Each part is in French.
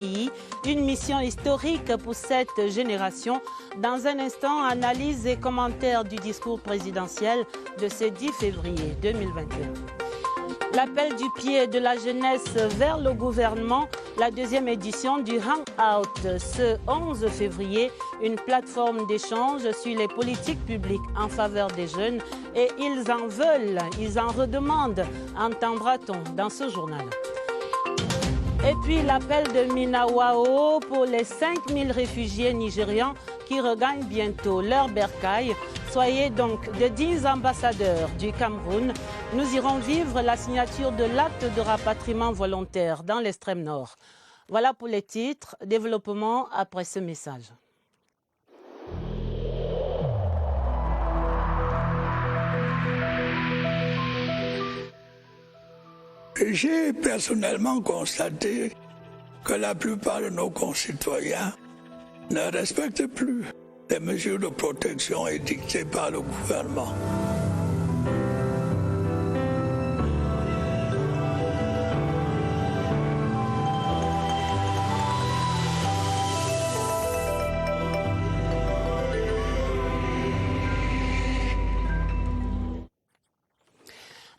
Une mission historique pour cette génération. Dans un instant, analyse et commentaires du discours présidentiel de ce 10 février 2021. L'appel du pied de la jeunesse vers le gouvernement, la deuxième édition du Hangout ce 11 février, une plateforme d'échange sur les politiques publiques en faveur des jeunes et ils en veulent, ils en redemandent, entendra-t-on dans ce journal. Et puis l'appel de Minawao pour les 5000 réfugiés nigérians qui regagnent bientôt leur bercail. Soyez donc de 10 ambassadeurs du Cameroun. Nous irons vivre la signature de l'acte de rapatriement volontaire dans l'extrême nord. Voilà pour les titres. Développement après ce message. J'ai personnellement constaté que la plupart de nos concitoyens ne respectent plus les mesures de protection édictées par le gouvernement.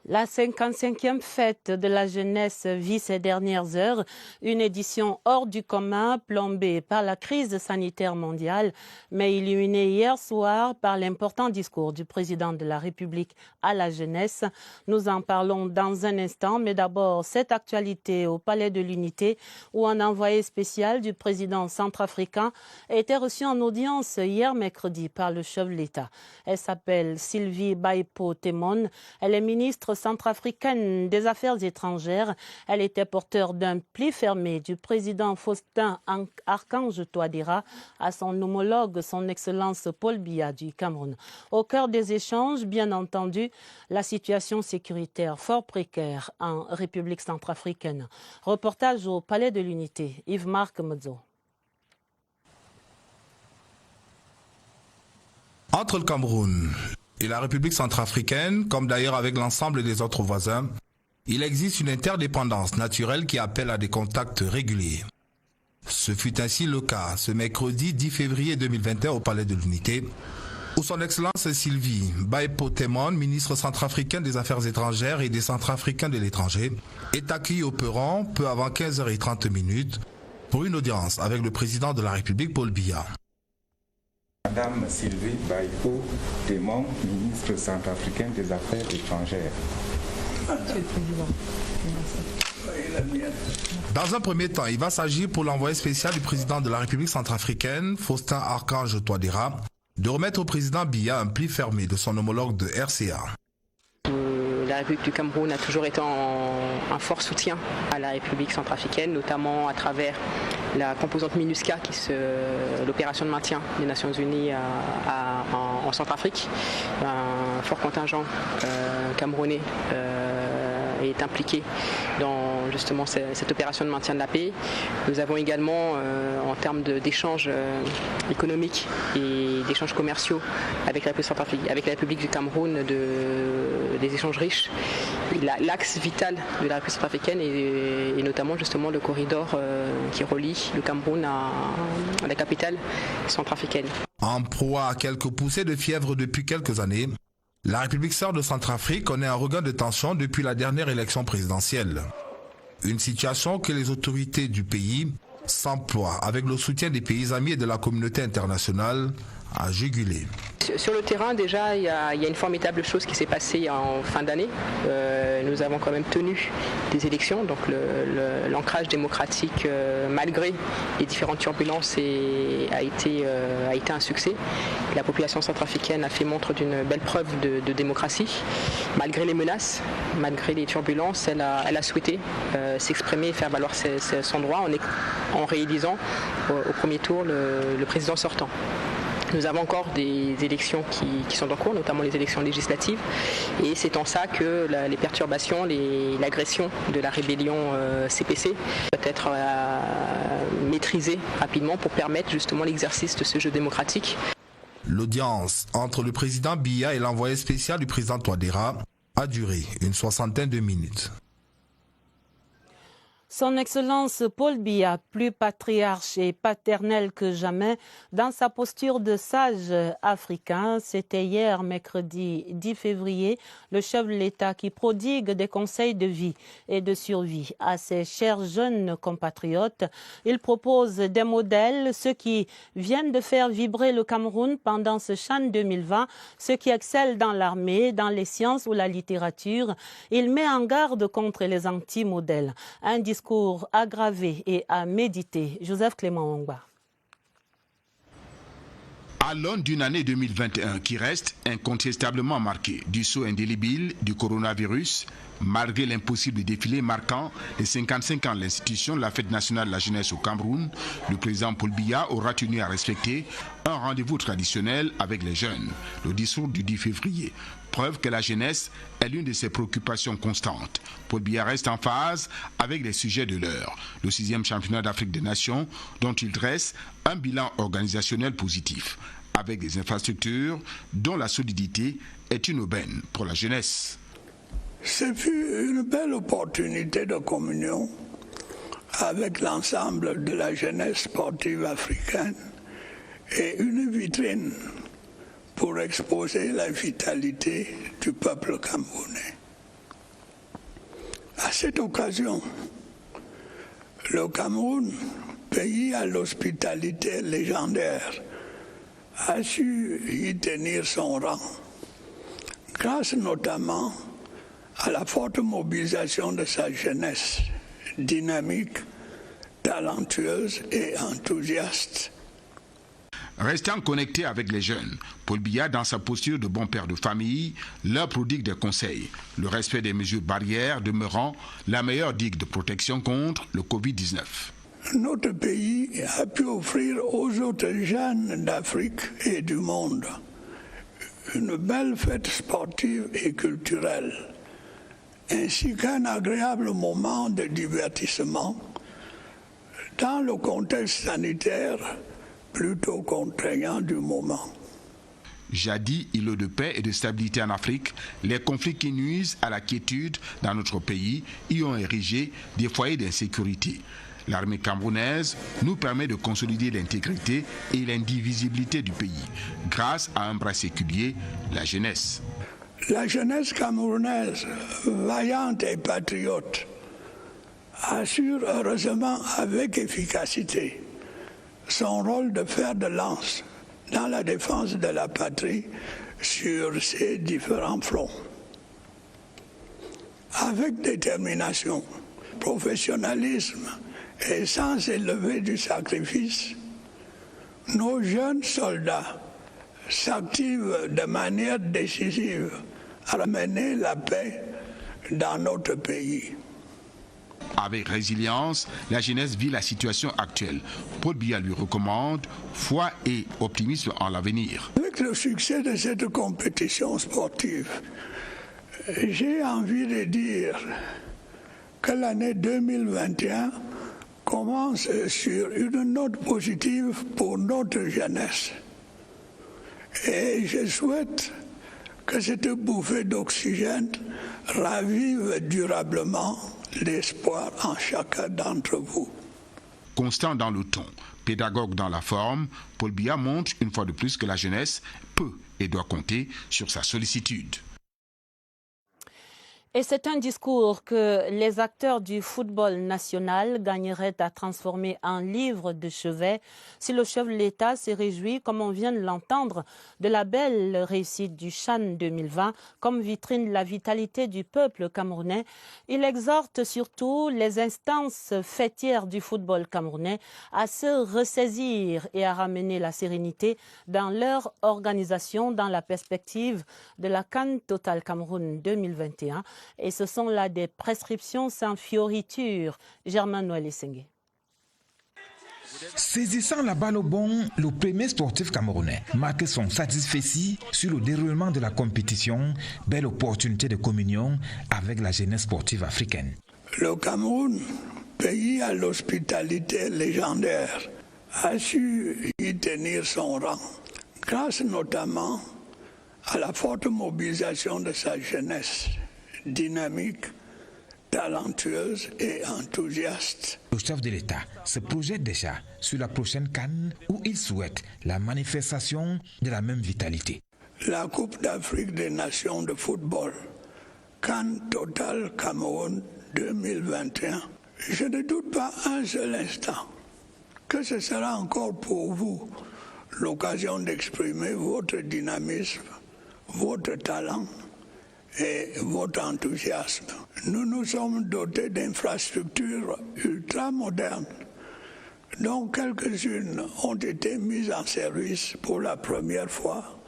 La 55e fête de la jeunesse vit ces dernières heures, une édition hors du commun plombée par la crise sanitaire mondiale, mais illuminée hier soir par l'important discours du président de la République à la jeunesse. Nous en parlons dans un instant, mais d'abord cette actualité au Palais de l'Unité où un envoyé spécial du président centrafricain a été reçu en audience hier mercredi par le chef de l'État. Elle s'appelle Sylvie Baipo-Temon, elle est ministre centrafricaine des Affaires étrangères. Elle était porteur d'un pli fermé du président Faustin Archange Touadéra à son homologue, son Excellence Paul Biya du Cameroun. Au cœur des échanges, bien entendu, la situation sécuritaire fort précaire en République centrafricaine. Reportage au Palais de l'Unité, Yves-Marc Modzo. Entre le Cameroun et la République centrafricaine, comme d'ailleurs avec l'ensemble des autres voisins, il existe une interdépendance naturelle qui appelle à des contacts réguliers. Ce fut ainsi le cas ce mercredi 10 février 2021 au Palais de l'Unité, où son Excellence Sylvie Baipo-Temon, ministre centrafricain des Affaires étrangères et des Centrafricains de l'étranger, est accueillie au perron peu avant 15h30 pour une audience avec le président de la République Paul Biya. Madame Sylvie Baipo-Temon, ministre centrafricaine des Affaires étrangères. Monsieur le Président. Dans un premier temps, il va s'agir pour l'envoyé spécial du président de la République centrafricaine, Faustin Archange Touadéra, de remettre au président Biya un pli fermé de son homologue de RCA. La République du Cameroun a toujours été un fort soutien à la République centrafricaine, notamment à travers la composante MINUSCA, l'opération de maintien des Nations Unies en Centrafrique. Un fort contingent camerounais est impliqué dans justement cette opération de maintien de la paix. Nous avons également, en termes d'échanges économiques et d'échanges commerciaux avec la République du Cameroun, des échanges riches. L'axe vital de la République centrafricaine est notamment justement le corridor qui relie le Cameroun à la capitale centrafricaine. En proie à quelques poussées de fièvre depuis quelques années, la République sœur de Centrafrique connaît un regain de tension depuis la dernière élection présidentielle. Une situation que les autorités du pays s'emploient, avec le soutien des pays amis et de la communauté internationale, à juguler. Sur le terrain, déjà, il y a une formidable chose qui s'est passée en fin d'année. Nous avons quand même tenu des élections, donc l'ancrage démocratique, malgré les différentes turbulences, a été un succès. La population centrafricaine a fait montre d'une belle preuve de démocratie. Malgré les menaces, malgré les turbulences, elle a souhaité s'exprimer et faire valoir son droit en réélisant au premier tour le président sortant. Nous avons encore des élections qui sont en cours, notamment les élections législatives, et c'est en ça que les perturbations, l'agression de la rébellion CPC doit être maîtrisée rapidement pour permettre justement l'exercice de ce jeu démocratique. L'audience entre le président Biya et l'envoyé spécial du président Touadéra a duré une 60aine de minutes. Son Excellence Paul Biya, plus patriarche et paternel que jamais, dans sa posture de sage africain, c'était hier, mercredi 10 février, le chef de l'État qui prodigue des conseils de vie et de survie à ses chers jeunes compatriotes. Il propose des modèles, ceux qui viennent de faire vibrer le Cameroun pendant ce CHAN 2020, ceux qui excellent dans l'armée, dans les sciences ou la littérature. Il met en garde contre les anti-modèles. Un discours aggravé et à méditer. Joseph Clément Ongba. À l'aune d'une année 2021 qui reste incontestablement marquée du sceau indélébile du coronavirus, malgré l'impossible défilé marquant les 55 ans de l'institution de la Fête nationale de la jeunesse au Cameroun, le président Paul Biya aura tenu à respecter un rendez-vous traditionnel avec les jeunes, le discours du 10 février. Preuve que la jeunesse est l'une de ses préoccupations constantes. Paul Biya reste en phase avec les sujets de l'heure. Le 6e championnat d'Afrique des Nations, dont il dresse un bilan organisationnel positif, avec des infrastructures dont la solidité est une aubaine pour la jeunesse. Ce fut une belle opportunité de communion avec l'ensemble de la jeunesse sportive africaine et une vitrine pour exposer la vitalité du peuple camerounais. À cette occasion, le Cameroun, pays à l'hospitalité légendaire, a su y tenir son rang, grâce notamment à la forte mobilisation de sa jeunesse, dynamique, talentueuse et enthousiaste. Restant connecté avec les jeunes, Paul Biya, dans sa posture de bon père de famille, leur prodigue des conseils. Le respect des mesures barrières demeurant la meilleure digue de protection contre le Covid-19. Notre pays a pu offrir aux autres jeunes d'Afrique et du monde une belle fête sportive et culturelle, ainsi qu'un agréable moment de divertissement dans le contexte sanitaire plutôt contraignant du moment. Jadis, îlot de paix et de stabilité en Afrique, les conflits qui nuisent à la quiétude dans notre pays y ont érigé des foyers d'insécurité. L'armée camerounaise nous permet de consolider l'intégrité et l'indivisibilité du pays, grâce à un bras séculier, la jeunesse. La jeunesse camerounaise, vaillante et patriote, assure heureusement avec efficacité son rôle de fer de lance dans la défense de la patrie sur ses différents fronts. Avec détermination, professionnalisme et sens élevé du sacrifice, nos jeunes soldats s'activent de manière décisive à ramener la paix dans notre pays. Avec résilience, la jeunesse vit la situation actuelle. Paul Biya lui recommande foi et optimisme en l'avenir. Avec le succès de cette compétition sportive, j'ai envie de dire que l'année 2021 commence sur une note positive pour notre jeunesse. Et je souhaite que cette bouffée d'oxygène ravive durablement l'espoir en chacun d'entre vous. Constant dans le ton, pédagogue dans la forme, Paul Biya montre une fois de plus que la jeunesse peut et doit compter sur sa sollicitude. Et c'est un discours que les acteurs du football national gagneraient à transformer en livre de chevet si le chef de l'État s'est réjoui, comme on vient de l'entendre, de la belle réussite du CHAN 2020 comme vitrine de la vitalité du peuple camerounais. Il exhorte surtout les instances fêtières du football camerounais à se ressaisir et à ramener la sérénité dans leur organisation dans la perspective de la CAN Total Cameroun 2021. Et ce sont là des prescriptions sans fioriture. Germain Noël Essengue. Saisissant la balle au bon, le premier sportif camerounais marque son satisfecit sur le déroulement de la compétition. Belle opportunité de communion avec la jeunesse sportive africaine. Le Cameroun, pays à l'hospitalité légendaire, a su y tenir son rang, grâce notamment à la forte mobilisation de sa jeunesse, dynamique, talentueuse et enthousiaste. Le chef de l'État se projette déjà sur la prochaine CAN où il souhaite la manifestation de la même vitalité. La Coupe d'Afrique des Nations de football, CAN Total Cameroun 2021. Je ne doute pas un seul instant que ce sera encore pour vous l'occasion d'exprimer votre dynamisme, votre talent et votre enthousiasme. Nous nous sommes dotés d'infrastructures ultra-modernes, dont quelques-unes ont été mises en service pour la première fois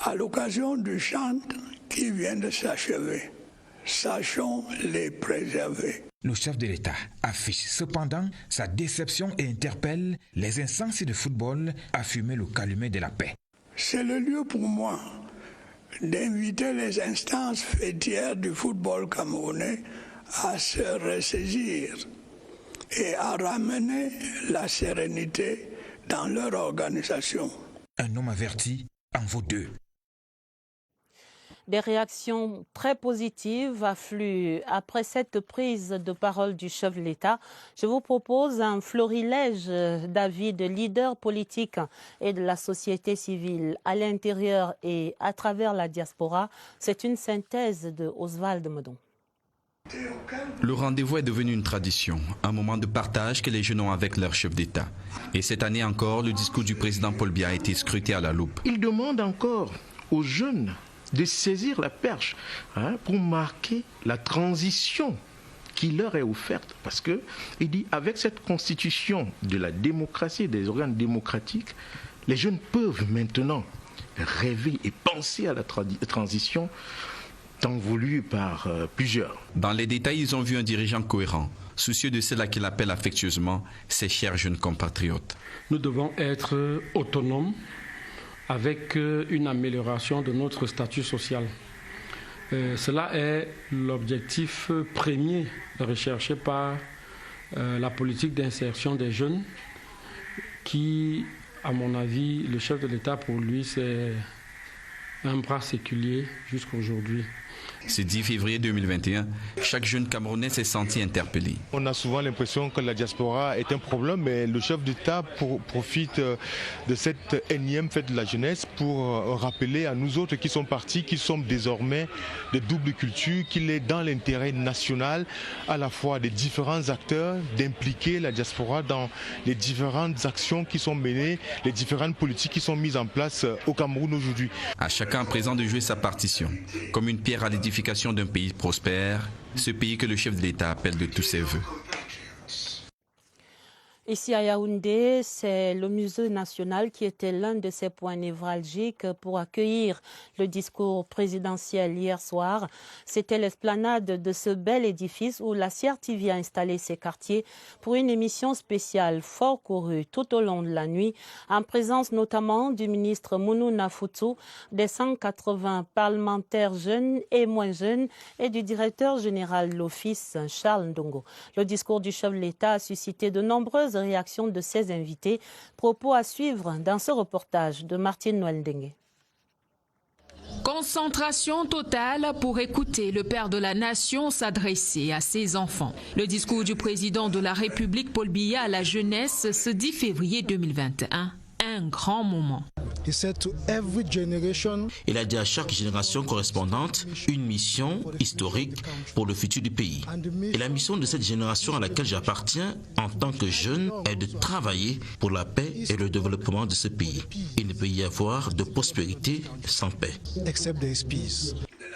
à l'occasion du chant qui vient de s'achever. Sachons les préserver. Le chef de l'État affiche cependant sa déception et interpelle les instances de football à fumer le calumet de la paix. C'est le lieu pour moi d'inviter les instances fêtières du football camerounais à se ressaisir et à ramener la sérénité dans leur organisation. Un homme averti en vaut deux. Des réactions très positives affluent après cette prise de parole du chef de l'État. Je vous propose un florilège d'avis de leaders politiques et de la société civile à l'intérieur et à travers la diaspora. C'est une synthèse de Oswald Medon. Le rendez-vous est devenu une tradition, un moment de partage que les jeunes ont avec leur chef d'État. Et cette année encore, le discours du président Paul Biya a été scruté à la loupe. Il demande encore aux jeunes de saisir la perche pour marquer la transition qui leur est offerte. Parce qu'il dit, avec cette constitution de la démocratie, des organes démocratiques, les jeunes peuvent maintenant rêver et penser à la transition tant voulue par plusieurs. Dans les détails, ils ont vu un dirigeant cohérent, soucieux de celle qu'il appelle affectueusement ses chers jeunes compatriotes. Nous devons être autonomes, avec une amélioration de notre statut social. Cela est l'objectif premier recherché par la politique d'insertion des jeunes qui, à mon avis, le chef de l'État, pour lui, c'est un bras séculier jusqu'à aujourd'hui. Ce 10 février 2021, chaque jeune Camerounais s'est senti interpellé. On a souvent l'impression que la diaspora est un problème, mais le chef d'État profite de cette énième fête de la jeunesse pour rappeler à nous autres qui sont partis, qui sommes désormais de double culture, qu'il est dans l'intérêt national, à la fois des différents acteurs, d'impliquer la diaspora dans les différentes actions qui sont menées, les différentes politiques qui sont mises en place au Cameroun aujourd'hui. À chacun présent de jouer sa partition, comme une pierre à l'édification d'un pays prospère, ce pays que le chef de l'État appelle de tous ses voeux. Ici à Yaoundé, c'est le musée national qui était l'un de ces points névralgiques pour accueillir le discours présidentiel hier soir. C'était l'esplanade de ce bel édifice où la CRTV a installé ses quartiers pour une émission spéciale fort courue tout au long de la nuit, en présence notamment du ministre Mounou Nafoutou, des 180 parlementaires jeunes et moins jeunes et du directeur général de l'Office, Charles Ndongo. Le discours du chef de l'État a suscité de nombreuses réactions de ses invités. Propos à suivre dans ce reportage de Martine Noël-Dengue. Concentration totale pour écouter le père de la nation s'adresser à ses enfants. Le discours du président de la République Paul Biya à la jeunesse ce 10 février 2021. Un grand moment. Il a dit à chaque génération correspondante une mission historique pour le futur du pays. Et la mission de cette génération à laquelle j'appartiens en tant que jeune est de travailler pour la paix et le développement de ce pays. Il ne peut y avoir de prospérité sans paix.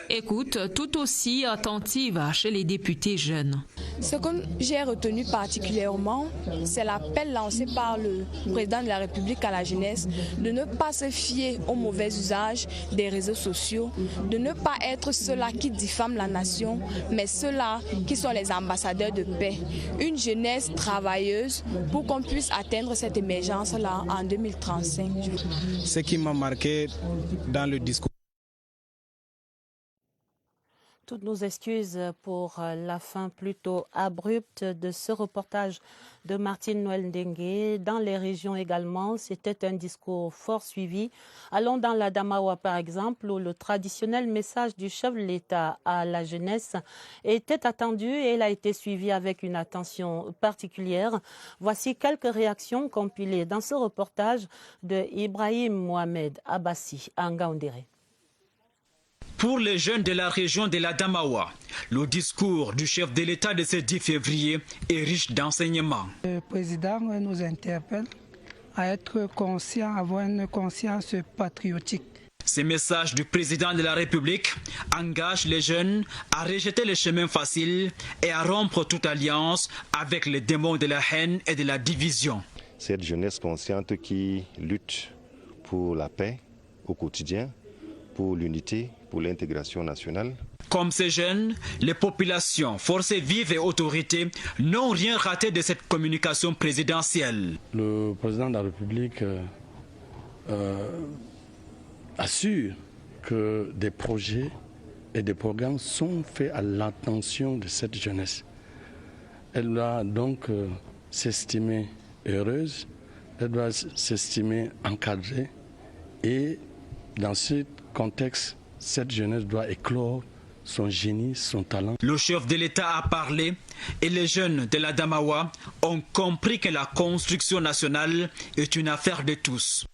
Écoute tout aussi attentive chez les députés jeunes. Ce que j'ai retenu particulièrement, c'est l'appel lancé par le président de la République à la jeunesse de ne pas se fier au mauvais usage des réseaux sociaux, de ne pas être ceux-là qui diffament la nation, mais ceux-là qui sont les ambassadeurs de paix. Une jeunesse travailleuse pour qu'on puisse atteindre cette émergence-là en 2035. Ce qui m'a marqué dans le discours, Toutes nos excuses pour la fin plutôt abrupte de ce reportage de Martine Noël Ndengue. Dans les régions également, c'était un discours fort suivi. Allons dans la Damawa par exemple, où le traditionnel message du chef de l'État à la jeunesse était attendu et il a été suivi avec une attention particulière. Voici quelques réactions compilées dans ce reportage de Ibrahim Mohamed Abbassi à Ngaoundéré. Pour les jeunes de la région de la Damawa, le discours du chef de l'État de ce 10 février est riche d'enseignements. Le président nous interpelle à être conscients, avoir une conscience patriotique. Ces messages du président de la République engagent les jeunes à rejeter les chemins faciles et à rompre toute alliance avec les démons de la haine et de la division. Cette jeunesse consciente qui lutte pour la paix au quotidien, pour l'unité, pour l'intégration nationale. Comme ces jeunes, les populations, forces vives et autorités n'ont rien raté de cette communication présidentielle. Le président de la République assure que des projets et des programmes sont faits à l'attention de cette jeunesse. Elle doit donc s'estimer heureuse, elle doit s'estimer encadrée et dans ce contexte, cette jeunesse doit éclore son génie, son talent. Le chef de l'État a parlé et les jeunes de la Damawa ont compris que la construction nationale est une affaire de tous.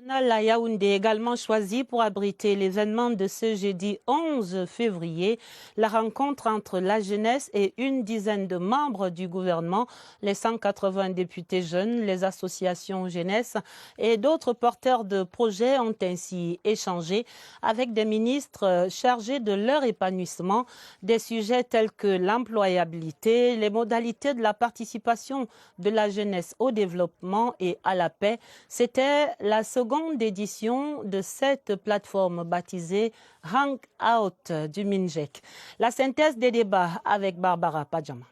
La Yaoundé également choisi pour abriter l'événement de ce jeudi 11 février, la rencontre entre la jeunesse et une dizaine de membres du gouvernement, les 180 députés jeunes, les associations jeunesse et d'autres porteurs de projets ont ainsi échangé avec des ministres chargés de leur épanouissement, des sujets tels que l'employabilité, les modalités de la participation de la jeunesse au développement et à la paix. C'était la seconde édition de cette plateforme baptisée Hangout du Minjek. La synthèse des débats avec Barbara Padjama.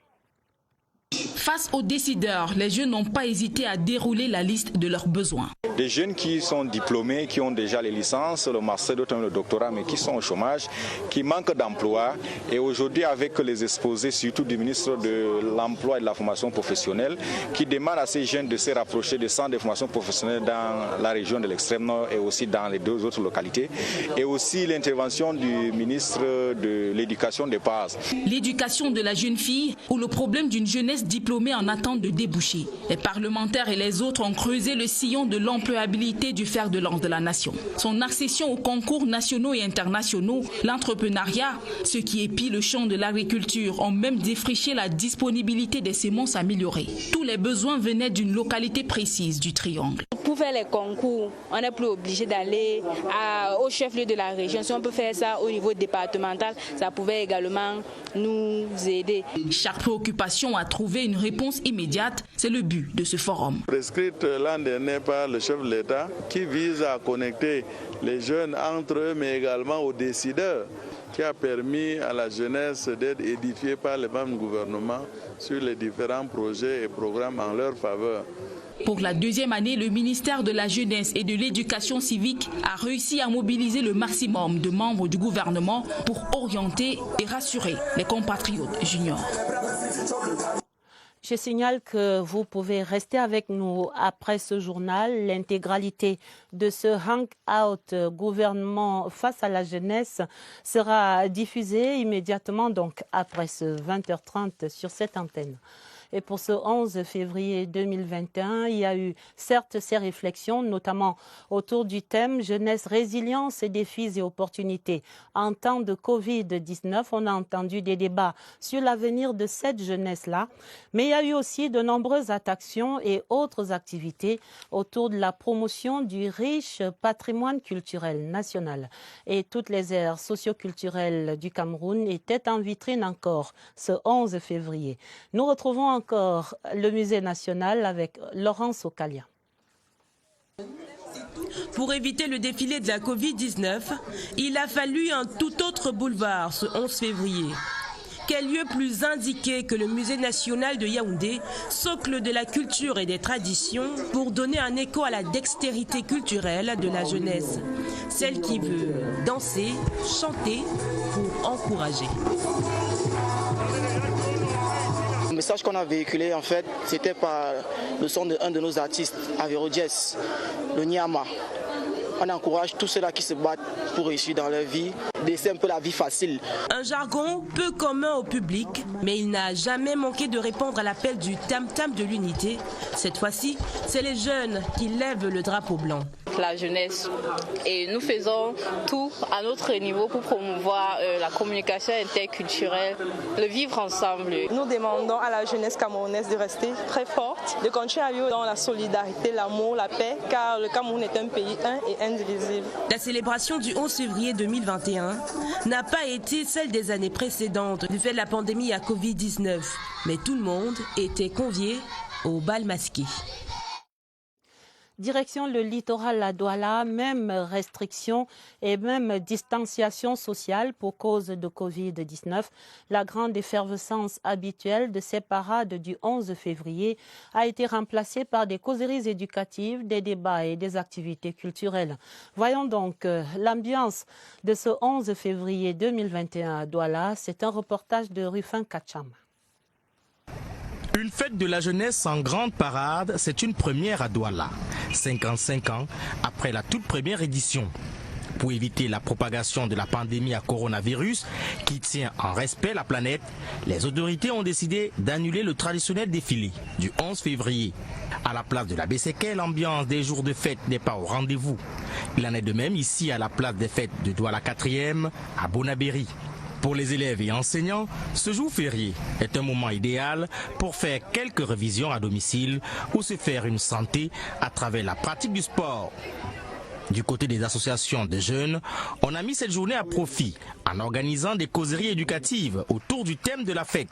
Face aux décideurs, les jeunes n'ont pas hésité à dérouler la liste de leurs besoins. Des jeunes qui sont diplômés, qui ont déjà les licences, le master, d'autres le doctorat, mais qui sont au chômage, qui manquent d'emploi. Et aujourd'hui, avec les exposés, surtout du ministre de l'Emploi et de la Formation professionnelle, qui demande à ces jeunes de se rapprocher des centres de formation professionnelle dans la région de l'extrême nord et aussi dans les deux autres localités. Et aussi l'intervention du ministre de l'Éducation de base. L'éducation de la jeune fille ou le problème d'une jeunesse diplômés en attente de déboucher. Les parlementaires et les autres ont creusé le sillon de l'employabilité du fer de lance de la nation. Son accession aux concours nationaux et internationaux, l'entrepreneuriat, ce qui épie le champ de l'agriculture, ont même défriché la disponibilité des semences améliorées. Tous les besoins venaient d'une localité précise du triangle. Pour faire les concours, on n'est plus obligé d'aller au chef-lieu de la région. Si on peut faire ça au niveau départemental, ça pouvait également nous aider. Chaque préoccupation a trouvé une réponse immédiate, c'est le but de ce forum. Prescrite l'an dernier par le chef de l'État qui vise à connecter les jeunes entre eux mais également aux décideurs, qui a permis à la jeunesse d'être édifiée par les membres du gouvernement sur les différents projets et programmes en leur faveur. Pour la deuxième année, le ministère de la Jeunesse et de l'Éducation civique a réussi à mobiliser le maximum de membres du gouvernement pour orienter et rassurer les compatriotes juniors. Je signale que vous pouvez rester avec nous après ce journal. L'intégralité de ce hangout gouvernement face à la jeunesse sera diffusée immédiatement donc après ce 20h30 sur cette antenne. Et pour ce 11 février 2021, il y a eu certes ces réflexions, notamment autour du thème jeunesse, résilience et défis et opportunités. En temps de Covid-19, on a entendu des débats sur l'avenir de cette jeunesse-là, mais il y a eu aussi de nombreuses actions et autres activités autour de la promotion du riche patrimoine culturel national. Et toutes les aires socioculturelles du Cameroun étaient en vitrine encore ce 11 février. Nous retrouvons encore le musée national avec Laurence Okalia. Pour éviter le défilé de la Covid-19, il a fallu un tout autre boulevard ce 11 février. Quel lieu plus indiqué que le musée national de Yaoundé, socle de la culture et des traditions, pour donner un écho à la dextérité culturelle de la jeunesse, celle qui veut danser, chanter pour encourager. Le message qu'on a véhiculé, en fait, c'était par le son d'un de nos artistes, Avero Jazz, le Nyama. On encourage tous ceux-là qui se battent pour réussir dans leur vie, laisser un peu la vie facile. Un jargon peu commun au public, mais il n'a jamais manqué de répondre à l'appel du tam-tam de l'unité. Cette fois-ci, c'est les jeunes qui lèvent le drapeau blanc. La jeunesse, et nous faisons tout à notre niveau pour promouvoir la communication interculturelle, le vivre ensemble. Nous demandons à la jeunesse camerounaise de rester très forte, de continuer à vivre dans la solidarité, l'amour, la paix, car le Cameroun est un pays un et indivisible. La célébration du 11 février 2021 n'a pas été celle des années précédentes du fait de la pandémie à Covid-19, mais tout le monde était convié au bal masqué. Direction le littoral à Douala, même restriction et même distanciation sociale pour cause de Covid-19. La grande effervescence habituelle de ces parades du 11 février a été remplacée par des causeries éducatives, des débats et des activités culturelles. Voyons donc l'ambiance de ce 11 février 2021 à Douala. C'est un reportage de Rufin Kacham. Une fête de la jeunesse en grande parade, c'est une première à Douala, 55 ans après la toute première édition. Pour éviter la propagation de la pandémie à coronavirus qui tient en respect la planète, les autorités ont décidé d'annuler le traditionnel défilé du 11 février. À la place de la Besséké, l'ambiance des jours de fête n'est pas au rendez-vous. Il en est de même ici à la place des fêtes de Douala 4e à Bonabéry. Pour les élèves et enseignants, ce jour férié est un moment idéal pour faire quelques révisions à domicile ou se faire une santé à travers la pratique du sport. Du côté des associations de jeunes, on a mis cette journée à profit en organisant des causeries éducatives autour du thème de la fête.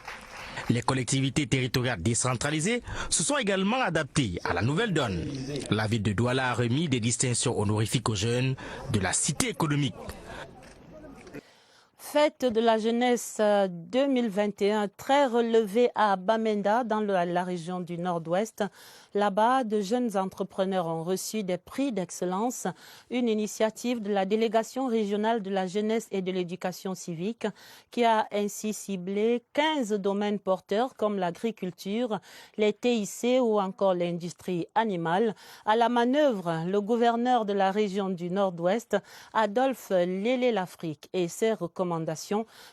Les collectivités territoriales décentralisées se sont également adaptées à la nouvelle donne. La ville de Douala a remis des distinctions honorifiques aux jeunes de la cité économique. Fête de la jeunesse 2021 très relevée à Bamenda dans la région du Nord-Ouest. Là-bas, de jeunes entrepreneurs ont reçu des prix d'excellence, une initiative de la délégation régionale de la jeunesse et de l'éducation civique qui a ainsi ciblé 15 domaines porteurs comme l'agriculture, les TIC ou encore l'industrie animale. À la manœuvre, le gouverneur de la région du Nord-Ouest, Adolphe Lélé-Lafrique, et ses recommandations.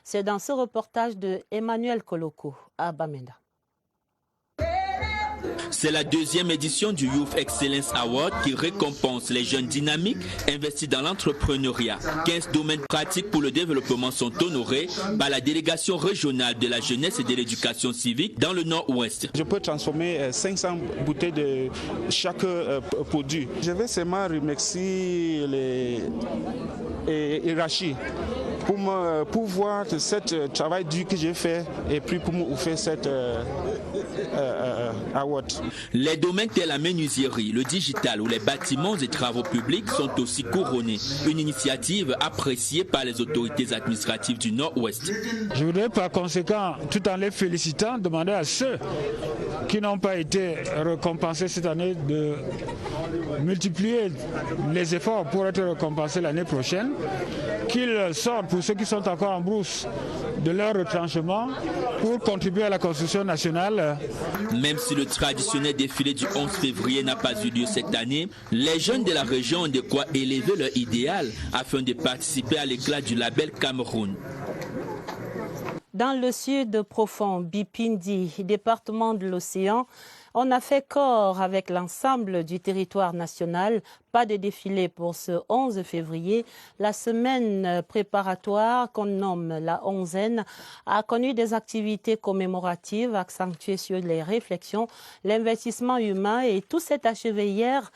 C'est dans ce reportage de Emmanuel Koloko à Bamenda. C'est la deuxième édition du Youth Excellence Award qui récompense les jeunes dynamiques investis dans l'entrepreneuriat. 15 domaines pratiques pour le développement sont honorés par la délégation régionale de la jeunesse et de l'éducation civique dans le Nord-Ouest. Je peux transformer 500 bouteilles de chaque produit. Je vais seulement remercier les Irachi pour voir ce travail dur que j'ai fait et puis pour m'offrir cette award. Les domaines tels la menuiserie, le digital ou les bâtiments et travaux publics sont aussi couronnés. Une initiative appréciée par les autorités administratives du Nord-Ouest. Je voudrais par conséquent, tout en les félicitant, demander à ceux qui n'ont pas été récompensés cette année de multiplier les efforts pour être récompensés l'année prochaine, qu'ils sortent pour ceux qui sont encore en brousse de leur retranchement pour contribuer à la construction nationale. Même si le traditionnel défilé du 11 février n'a pas eu lieu cette année, les jeunes de la région ont de quoi élever leur idéal afin de participer à l'éclat du label Cameroun. Dans le sud profond, Bipindi, département de l'océan, on a fait corps avec l'ensemble du territoire national. Pas de défilé pour ce 11 février. La semaine préparatoire qu'on nomme la onzaine a connu des activités commémoratives accentuées sur les réflexions, l'investissement humain et tout s'est achevé hier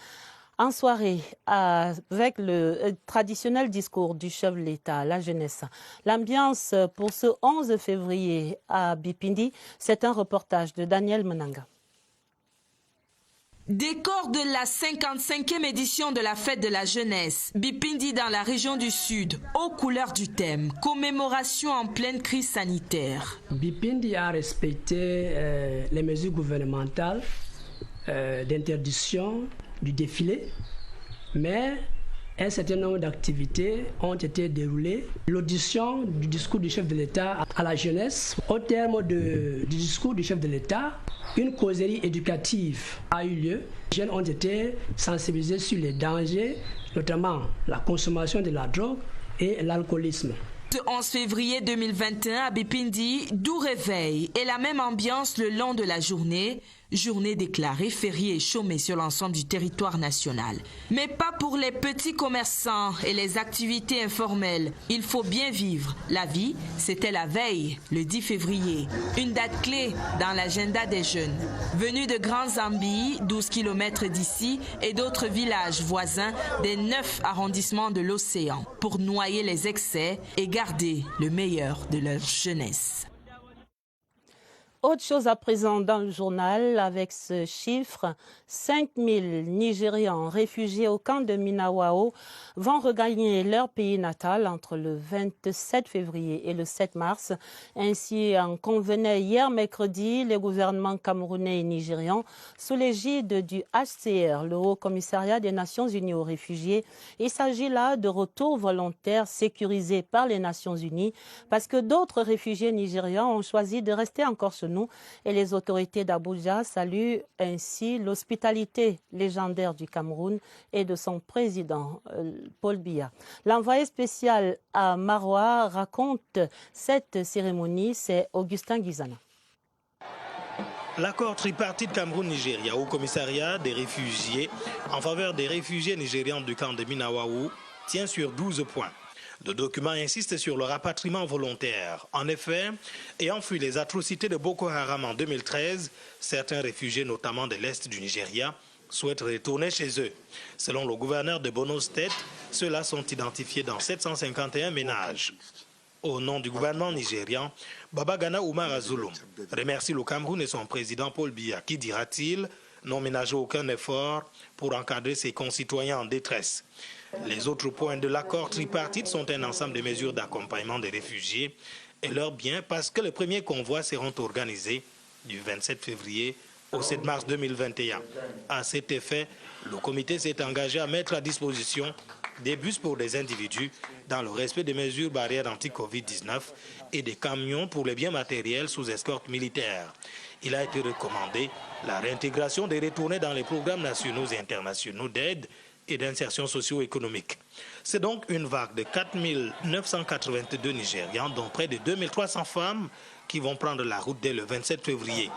en soirée avec le traditionnel discours du chef de l'État, la jeunesse. L'ambiance pour ce 11 février à Bipindi, c'est un reportage de Daniel Menanga. Décor de la 55e édition de la fête de la jeunesse, Bipindi dans la région du Sud, aux couleurs du thème, commémoration en pleine crise sanitaire. Bipindi a respecté les mesures gouvernementales d'interdiction du défilé, mais un certain nombre d'activités ont été déroulées. L'audition du discours du chef de l'État à la jeunesse, au terme du discours du chef de l'État, une causerie éducative a eu lieu. Les jeunes ont été sensibilisés sur les dangers, notamment la consommation de la drogue et l'alcoolisme. Le 11 février 2021 à Bipindi, doux réveil et la même ambiance le long de la journée. Journée déclarée fériée et chômée sur l'ensemble du territoire national. Mais pas pour les petits commerçants et les activités informelles. Il faut bien vivre. La vie, c'était la veille, le 10 février. Une date clé dans l'agenda des jeunes. Venus de Grande Zambie, 12 km d'ici, et d'autres villages voisins des 9 arrondissements de l'océan, pour noyer les excès et garder le meilleur de leur jeunesse. Autre chose à présent dans le journal avec ce chiffre, 5000 Nigérians réfugiés au camp de Minawao vont regagner leur pays natal entre le 27 février et le 7 mars. Ainsi en convenaient hier mercredi les gouvernements camerounais et nigérians sous l'égide du HCR, le Haut Commissariat des Nations Unies aux réfugiés. Il s'agit là de retours volontaires sécurisés par les Nations Unies parce que d'autres réfugiés nigérians ont choisi de rester encore chez nous et les autorités d'Abuja saluent ainsi l'hospitalité légendaire du Cameroun et de son président Paul Biya. L'envoyé spécial à Maroua raconte cette cérémonie, c'est Augustin Guizana. L'accord tripartite Cameroun-Nigeria au commissariat des réfugiés en faveur des réfugiés nigérians du camp de Minawao tient sur 12 points. Le document insiste sur le rapatriement volontaire. En effet, ayant fui les atrocités de Boko Haram en 2013, certains réfugiés, notamment de l'Est du Nigeria, souhaitent retourner chez eux. Selon le gouverneur de Borno State, ceux-là sont identifiés dans 751 ménages. Au nom du gouvernement nigérian, Babagana Oumar Azulum remercie le Cameroun et son président Paul Biya qui, dira-t-il, n'ont ménagé aucun effort pour encadrer ses concitoyens en détresse. Les autres points de l'accord tripartite sont un ensemble de mesures d'accompagnement des réfugiés et leurs biens parce que les premiers convois seront organisés du 27 février au 7 mars 2021. À cet effet, le comité s'est engagé à mettre à disposition des bus pour des individus dans le respect des mesures barrières anti-Covid-19 et des camions pour les biens matériels sous escorte militaire. Il a été recommandé la réintégration des retournés dans les programmes nationaux et internationaux d'aide et d'insertion socio-économique. C'est donc une vague de 4 982 Nigérians, dont près de 2300 femmes, qui vont prendre la route dès le 27 février.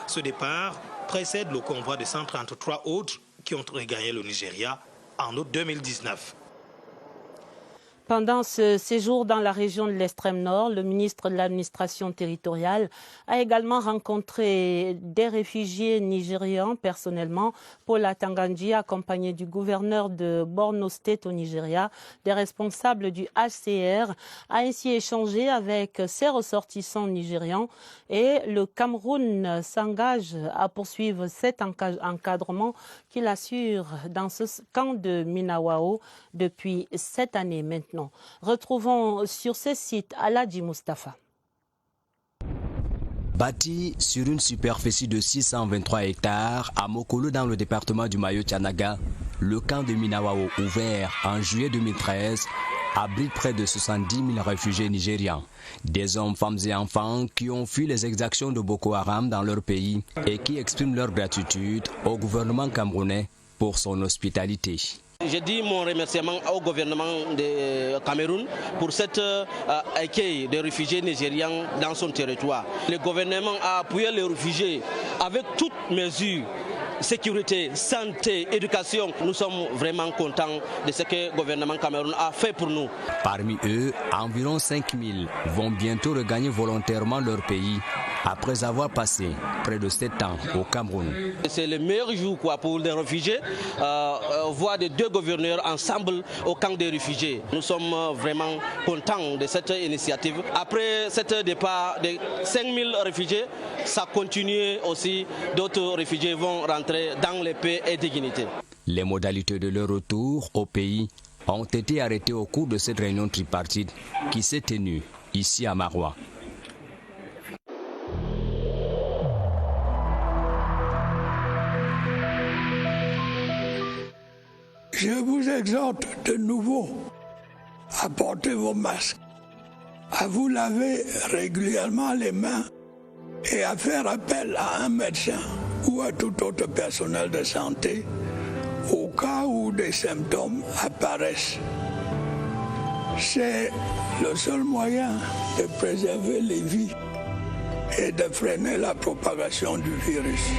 Ce départ précède le convoi de 133 autres qui ont regagné le Nigeria en août 2019. Pendant ce séjour dans la région de l'extrême nord, le ministre de l'administration territoriale a également rencontré des réfugiés nigérians personnellement. Paul Atangandji, accompagné du gouverneur de Borno State au Nigeria, des responsables du HCR, a ainsi échangé avec ses ressortissants nigérians et le Cameroun s'engage à poursuivre cet encadrement qu'il assure dans ce camp de Minawao depuis 7 années maintenant. Retrouvons sur ce site Aladji Mustafa. Bâti sur une superficie de 623 hectares à Mokolo dans le département du Mayo-Tianaga, le camp de Minawao, ouvert en juillet 2013, abrite près de 70 000 réfugiés nigérians. Des hommes, femmes et enfants qui ont fui les exactions de Boko Haram dans leur pays et qui expriment leur gratitude au gouvernement camerounais pour son hospitalité. Je dis mon remerciement au gouvernement du Cameroun pour cet accueil des réfugiés nigérians dans son territoire. Le gouvernement a appuyé les réfugiés avec toutes mesures. Sécurité, santé, éducation. Nous sommes vraiment contents de ce que le gouvernement Cameroun a fait pour nous. Parmi eux, environ 5 000 vont bientôt regagner volontairement leur pays après avoir passé près de 7 ans au Cameroun. C'est le meilleur jour pour les réfugiés, voir les deux gouverneurs ensemble au camp des réfugiés. Nous sommes vraiment contents de cette initiative. Après ce départ de 5 000 réfugiés, ça continue aussi. D'autres réfugiés vont rentrer rentrer dans la paix et dignité. Les modalités de leur retour au pays ont été arrêtées au cours de cette réunion tripartite qui s'est tenue ici à Maroua. Je vous exhorte de nouveau à porter vos masques, à vous laver régulièrement les mains et à faire appel à un médecin ou à tout autre personnel de santé au cas où des symptômes apparaissent. C'est le seul moyen de préserver les vies et de freiner la propagation du virus.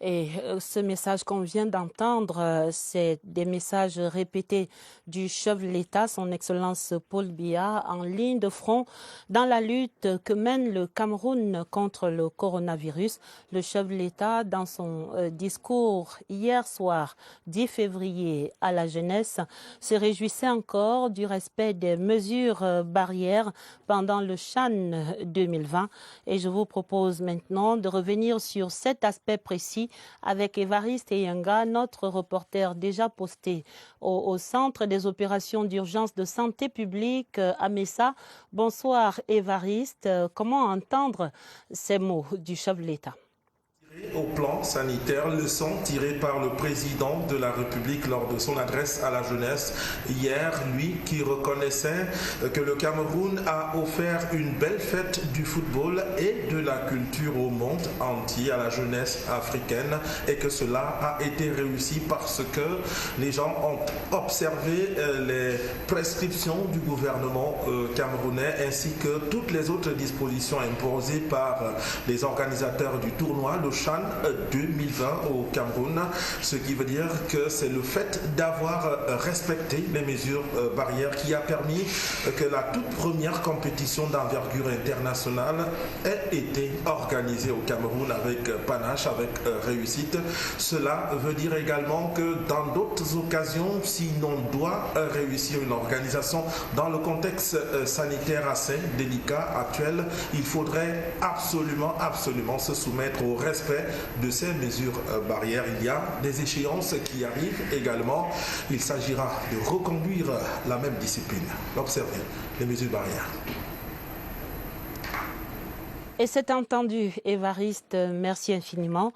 Et ce message qu'on vient d'entendre, c'est des messages répétés du chef de l'État, son Excellence Paul Biya, en ligne de front dans la lutte que mène le Cameroun contre le coronavirus. Le chef de l'État, dans son discours hier soir, 10 février, à la jeunesse, se réjouissait encore du respect des mesures barrières pendant le CHAN 2020. Et je vous propose maintenant de revenir sur cet aspect précis avec Évariste Eyanga, notre reporter déjà posté au Centre des opérations d'urgence de santé publique à Messa. Bonsoir Évariste, comment entendre ces mots du chef de l'État ? Au plan sanitaire, leçon tirée par le président de la République lors de son adresse à la jeunesse hier, lui qui reconnaissait que le Cameroun a offert une belle fête du football et de la culture au monde entier, à la jeunesse africaine, et que cela a été réussi parce que les gens ont observé les prescriptions du gouvernement camerounais ainsi que toutes les autres dispositions imposées par les organisateurs du tournoi, le CHAN 2020 au Cameroun, ce qui veut dire que c'est le fait d'avoir respecté les mesures barrières qui a permis que la toute première compétition d'envergure internationale ait été organisée au Cameroun avec panache, avec réussite. Cela veut dire également que dans d'autres occasions, si l'on doit réussir une organisation dans le contexte sanitaire assez délicat actuel, il faudrait absolument se soumettre au respect de ces mesures barrières. Il y a des échéances qui arrivent également. Il s'agira de reconduire la même discipline, d'observer les mesures barrières. Et c'est entendu, Évariste, merci infiniment.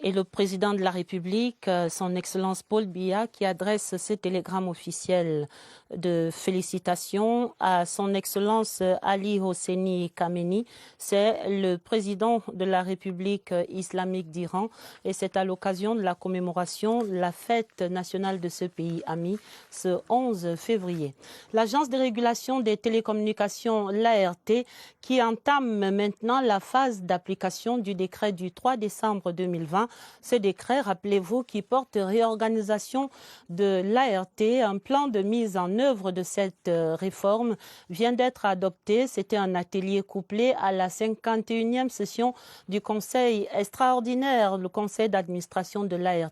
Et le président de la République, son Excellence Paul Biya, qui adresse ce télégramme officiel de félicitations à son Excellence Ali Hosseini Khamenei. C'est le président de la République islamique d'Iran et c'est à l'occasion de la commémoration de la fête nationale de ce pays ami, ce 11 février. L'Agence de régulation des télécommunications, l'ART, qui entame maintenant la phase d'application du décret du 3 décembre 2020. Ce décret, rappelez-vous, qui porte réorganisation de l'ART, un plan de mise en œuvre de cette réforme vient d'être adopté. C'était un atelier couplé à la 51e session du Conseil extraordinaire, le Conseil d'administration de l'ART,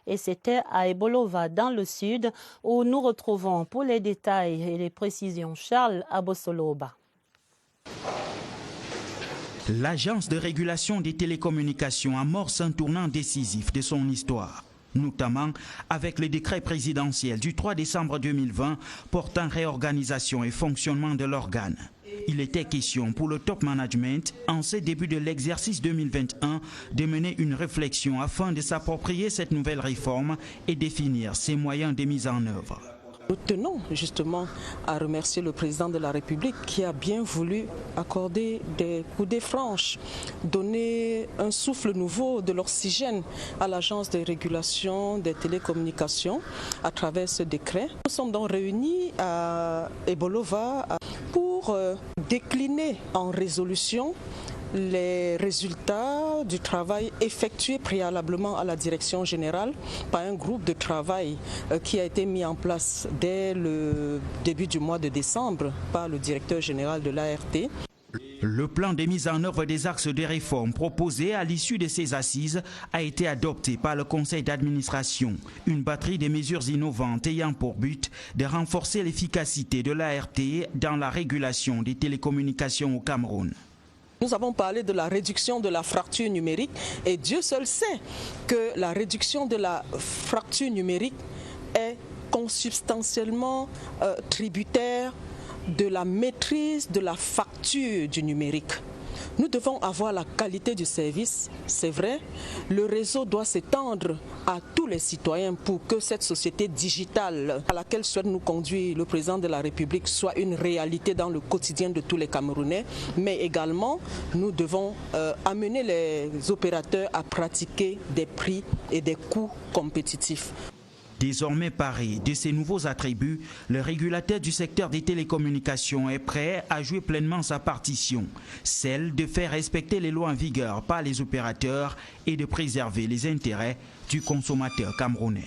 et c'était à Ebolova, dans le sud, où nous retrouvons pour les détails et les précisions Charles Abosoloba. L'Agence de régulation des télécommunications amorce un tournant décisif de son histoire, notamment avec le décret présidentiel du 3 décembre 2020 portant réorganisation et fonctionnement de l'organe. Il était question pour le top management, en ce début de l'exercice 2021, de mener une réflexion afin de s'approprier cette nouvelle réforme et définir ses moyens de mise en œuvre. Nous tenons justement à remercier le président de la République qui a bien voulu accorder des coudées franches, donner un souffle nouveau, de l'oxygène à l'Agence de régulation des télécommunications à travers ce décret. Nous sommes donc réunis à Ebolova pour décliner en résolution les résultats du travail effectué préalablement à la direction générale par un groupe de travail qui a été mis en place dès le début du mois de décembre par le directeur général de l'ART. Le plan de mise en œuvre des axes de réforme proposés à l'issue de ces assises a été adopté par le conseil d'administration. Une batterie de mesures innovantes ayant pour but de renforcer l'efficacité de l'ART dans la régulation des télécommunications au Cameroun. Nous avons parlé de la réduction de la fracture numérique et Dieu seul sait que la réduction de la fracture numérique est consubstantiellement tributaire de la maîtrise de la facture du numérique. Nous devons avoir la qualité du service, c'est vrai. Le réseau doit s'étendre à tous les citoyens pour que cette société digitale à laquelle souhaite nous conduire le président de la République soit une réalité dans le quotidien de tous les Camerounais. Mais également, nous devons amener les opérateurs à pratiquer des prix et des coûts compétitifs. Désormais paré de ces nouveaux attributs, le régulateur du secteur des télécommunications est prêt à jouer pleinement sa partition, celle de faire respecter les lois en vigueur par les opérateurs et de préserver les intérêts du consommateur camerounais.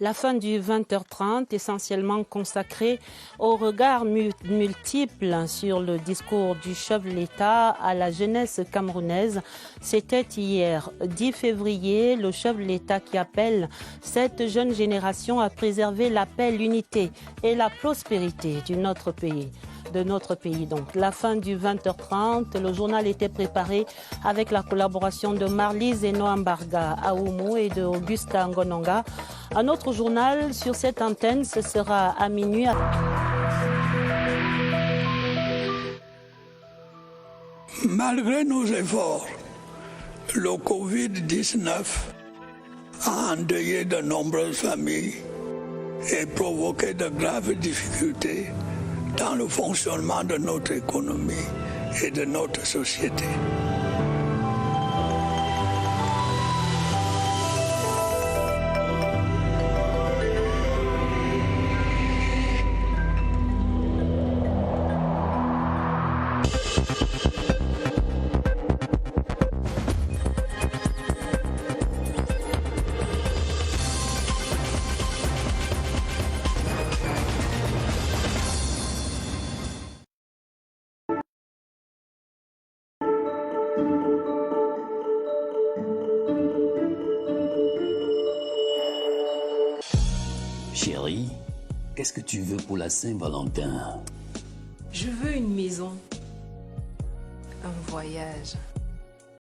La fin du 20h30, essentiellement consacrée au regard multiple sur le discours du chef de l'État à la jeunesse camerounaise. C'était hier, 10 février, le chef de l'État qui appelle cette jeune génération à préserver la paix, l'unité et la prospérité de notre pays. Donc, la fin du 20h30, le journal était préparé avec la collaboration de Marlise Eno-Ambarga Aoumou et de Augusta Ngononga. Un autre journal sur cette antenne, ce sera à minuit. Malgré nos efforts, le Covid-19 a endeuillé de nombreuses familles et provoqué de graves difficultés dans le fonctionnement de notre économie et de notre société. Chérie, qu'est-ce que tu veux pour la Saint-Valentin? Je veux une maison, un voyage.